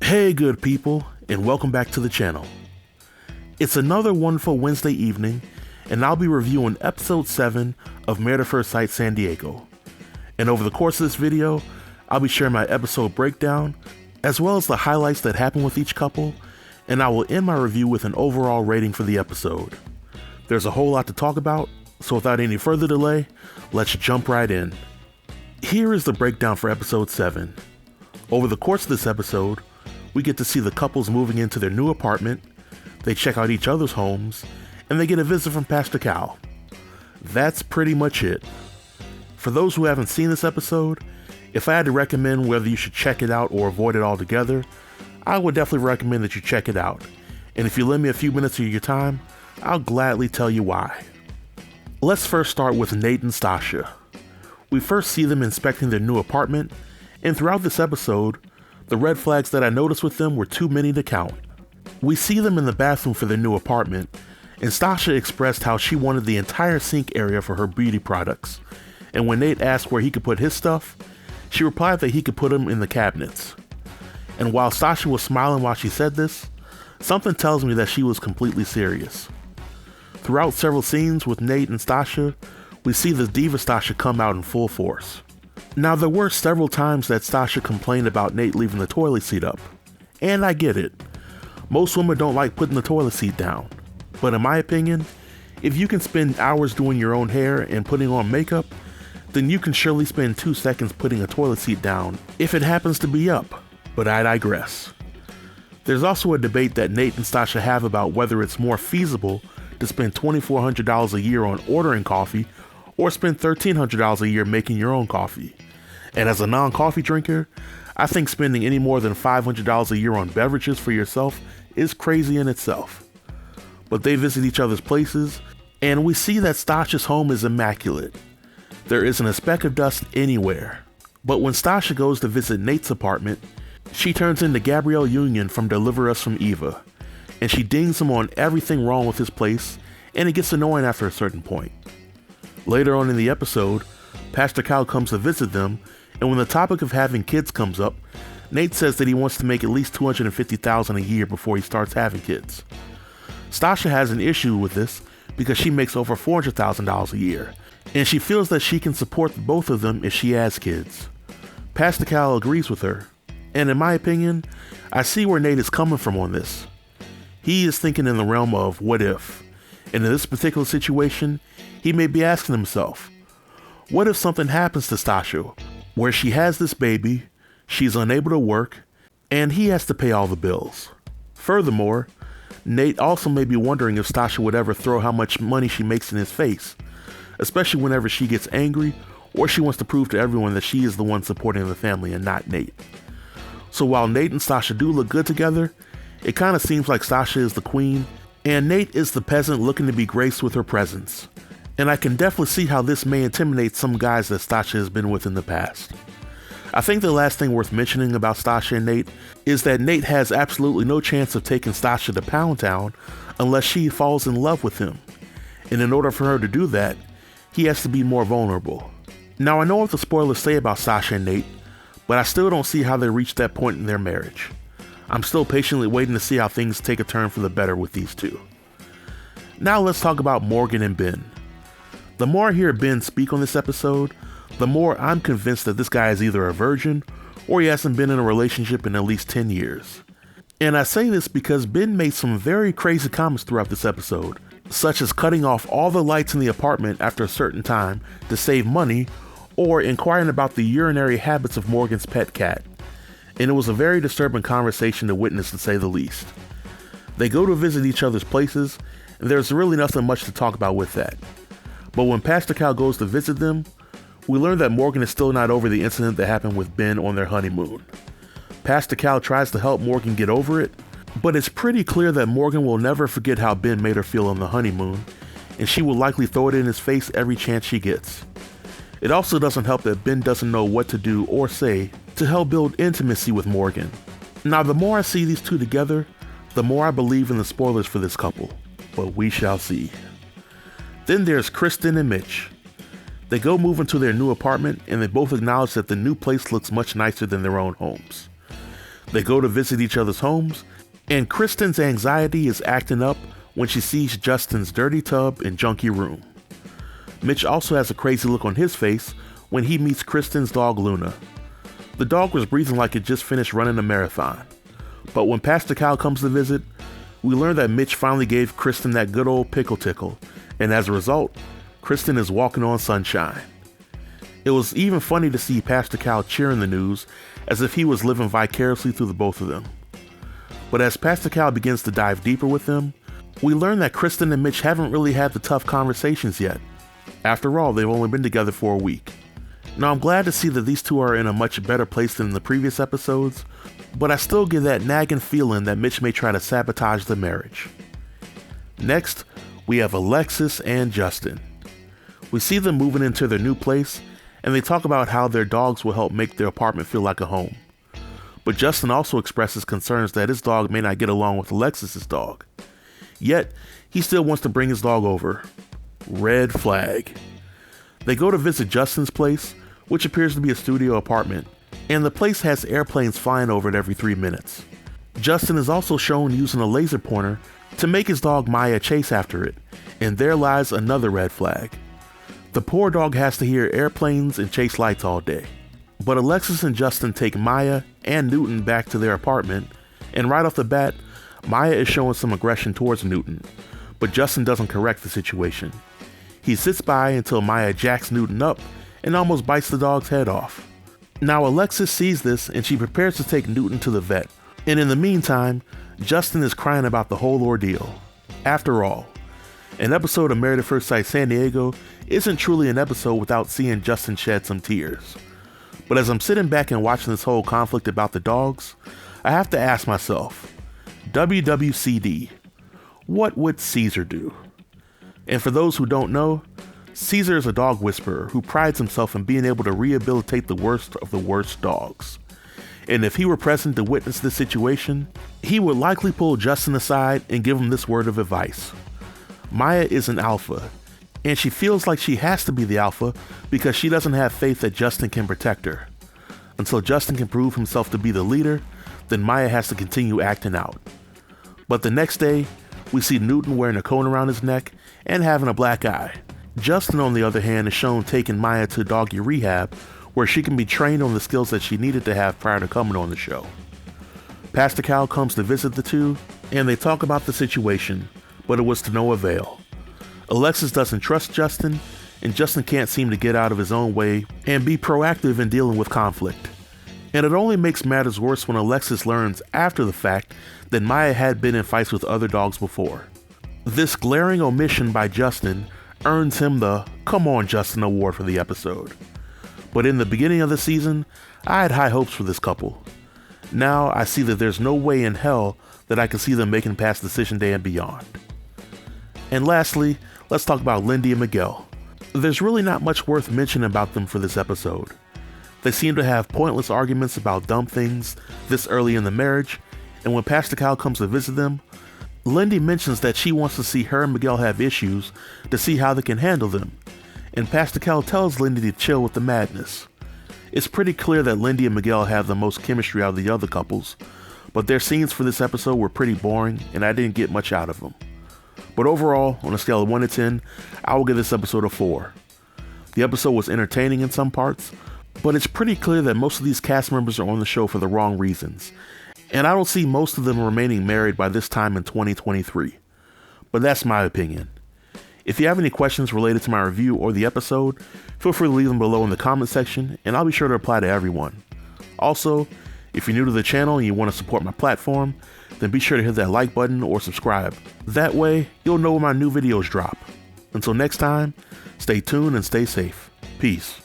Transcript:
Hey good people, and welcome back to the channel. It's another wonderful Wednesday evening, and I'll be reviewing episode 7 of Married at First Sight San Diego. And over the course of this video, I'll be sharing my episode breakdown, as well as the highlights that happen with each couple, and I will end my review with an overall rating for the episode. There's a whole lot to talk about, so without any further delay, let's jump right in. Here is the breakdown for episode 7. Over the course of this episode, we get to see the couples moving into their new apartment, they check out each other's homes, and they get a visit from Pastor Cal. That's pretty much it. For those who haven't seen this episode, if I had to recommend whether you should check it out or avoid it altogether, I would definitely recommend that you check it out. And if you lend me a few minutes of your time, I'll gladly tell you why. Let's first start with Nate and Stacia. We first see them inspecting their new apartment, and throughout this episode, the red flags that I noticed with them were too many to count. We see them in the bathroom for their new apartment, and Stacia expressed how she wanted the entire sink area for her beauty products, and when Nate asked where he could put his stuff, she replied that he could put them in the cabinets. And while Stacia was smiling while she said this, something tells me that she was completely serious. Throughout several scenes with Nate and Stacia, we see the diva Stacia come out in full force. Now, there were several times that Stacia complained about Nate leaving the toilet seat up, and I get it. Most women don't like putting the toilet seat down, but in my opinion, if you can spend hours doing your own hair and putting on makeup, then you can surely spend 2 seconds putting a toilet seat down if it happens to be up, but I digress. There's also a debate that Nate and Stacia have about whether it's more feasible to spend $2,400 a year on ordering coffee or spend $1,300 a year making your own coffee. And as a non-coffee drinker, I think spending any more than $500 a year on beverages for yourself is crazy in itself. But they visit each other's places, and we see that Stacia's home is immaculate. There isn't a speck of dust anywhere. But when Stacia goes to visit Nate's apartment, she turns into Gabrielle Union from Deliver Us from Eva, and she dings him on everything wrong with his place, and it gets annoying after a certain point. Later on in the episode, Pastor Cal comes to visit them, and when the topic of having kids comes up, Nate says that he wants to make at least $250,000 a year before he starts having kids. Stacia has an issue with this because she makes over $400,000 a year, and she feels that she can support both of them if she has kids. Pastor Cal agrees with her, and in my opinion, I see where Nate is coming from on this. He is thinking in the realm of what if, and in this particular situation, he may be asking himself, what if something happens to Stacia, where she has this baby, she's unable to work, and he has to pay all the bills? Furthermore, Nate also may be wondering if Stacia would ever throw how much money she makes in his face, especially whenever she gets angry or she wants to prove to everyone that she is the one supporting the family and not Nate. So while Nate and Stacia do look good together, it kind of seems like Stacia is the queen and Nate is the peasant looking to be graced with her presence. And I can definitely see how this may intimidate some guys that Stacia has been with in the past. I think the last thing worth mentioning about Stacia and Nate is that Nate has absolutely no chance of taking Stacia to Pound Town unless she falls in love with him. And in order for her to do that, he has to be more vulnerable. Now, I know what the spoilers say about Stacia and Nate, but I still don't see how they reached that point in their marriage. I'm still patiently waiting to see how things take a turn for the better with these two. Now let's talk about Morgan and Binh. The more I hear Binh speak on this episode, the more I'm convinced that this guy is either a virgin or he hasn't been in a relationship in at least 10 years. And I say this because Binh made some very crazy comments throughout this episode, such as cutting off all the lights in the apartment after a certain time to save money, or inquiring about the urinary habits of Morgan's pet cat. And it was a very disturbing conversation to witness, to say the least. They go to visit each other's places, and there's really nothing much to talk about with that. But when Pastor Cal goes to visit them, we learn that Morgan is still not over the incident that happened with Binh on their honeymoon. Pastor Cal tries to help Morgan get over it, but it's pretty clear that Morgan will never forget how Binh made her feel on the honeymoon, and she will likely throw it in his face every chance she gets. It also doesn't help that Binh doesn't know what to do or say to help build intimacy with Morgan. Now, the more I see these two together, the more I believe in the spoilers for this couple, but we shall see. Then there's Krysten and Mitch. They go move into their new apartment, and they both acknowledge that the new place looks much nicer than their own homes. They go to visit each other's homes, and Krysten's anxiety is acting up when she sees Justin's dirty tub and junky room. Mitch also has a crazy look on his face when he meets Krysten's dog Luna. The dog was breathing like it just finished running a marathon. But when Pastor Cal comes to visit, we learn that Mitch finally gave Krysten that good old pickle tickle, and as a result, Krysten is walking on sunshine. It was even funny to see Pastor Cal cheering the news as if he was living vicariously through the both of them. But as Pastor Cal begins to dive deeper with them, we learn that Krysten and Mitch haven't really had the tough conversations yet. After all, they've only been together for a week. Now I'm glad to see that these two are in a much better place than in the previous episodes, but I still get that nagging feeling that Mitch may try to sabotage the marriage. Next, we have Alexis and Justin. We see them moving into their new place, and they talk about how their dogs will help make their apartment feel like a home. But Justin also expresses concerns that his dog may not get along with Alexis's dog. Yet, he still wants to bring his dog over. Red flag. They go to visit Justin's place, which appears to be a studio apartment, and the place has airplanes flying over it every 3 minutes. Justin is also shown using a laser pointer to make his dog Maya chase after it, and there lies another red flag. The poor dog has to hear airplanes and chase lights all day. But Alexis and Justin take Maya and Newton back to their apartment, and right off the bat, Maya is showing some aggression towards Newton, but Justin doesn't correct the situation. He sits by until Maya jacks Newton up and almost bites the dog's head off. Now Alexis sees this and she prepares to take Newton to the vet, and in the meantime, Justin is crying about the whole ordeal. After all, an episode of Married at First Sight San Diego isn't truly an episode without seeing Justin shed some tears. But as I'm sitting back and watching this whole conflict about the dogs, I have to ask myself, WWCD, what would Caesar do? And for those who don't know, Caesar is a dog whisperer who prides himself in being able to rehabilitate the worst of the worst dogs. And if he were present to witness this situation, he would likely pull Justin aside and give him this word of advice. Maya is an alpha, and she feels like she has to be the alpha because she doesn't have faith that Justin can protect her. Until Justin can prove himself to be the leader, then Maya has to continue acting out. But the next day, we see Newton wearing a cone around his neck and having a black eye. Justin, on the other hand, is shown taking Maya to doggy rehab, where she can be trained on the skills that she needed to have prior to coming on the show. Pastor Cal comes to visit the two, and they talk about the situation, but it was to no avail. Alexis doesn't trust Justin, and Justin can't seem to get out of his own way and be proactive in dealing with conflict. And it only makes matters worse when Alexis learns after the fact that Maya had been in fights with other dogs before. This glaring omission by Justin earns him the Come On Justin award for the episode. But in the beginning of the season, I had high hopes for this couple. Now I see that there's no way in hell that I can see them making past Decision Day and beyond. And lastly, let's talk about Lindy and Miguel. There's really not much worth mentioning about them for this episode. They seem to have pointless arguments about dumb things this early in the marriage, and when Pastor Cal comes to visit them, Lindy mentions that she wants to see her and Miguel have issues to see how they can handle them, and Pastor Cal tells Lindy to chill with the madness. It's pretty clear that Lindy and Miguel have the most chemistry out of the other couples, but their scenes for this episode were pretty boring and I didn't get much out of them. But overall, on a scale of 1 to 10, I will give this episode a 4. The episode was entertaining in some parts, but it's pretty clear that most of these cast members are on the show for the wrong reasons, and I don't see most of them remaining married by this time in 2023. But that's my opinion. If you have any questions related to my review or the episode, feel free to leave them below in the comment section, and I'll be sure to reply to everyone. Also, if you're new to the channel and you want to support my platform, then be sure to hit that like button or subscribe. That way, you'll know when my new videos drop. Until next time, stay tuned and stay safe. Peace.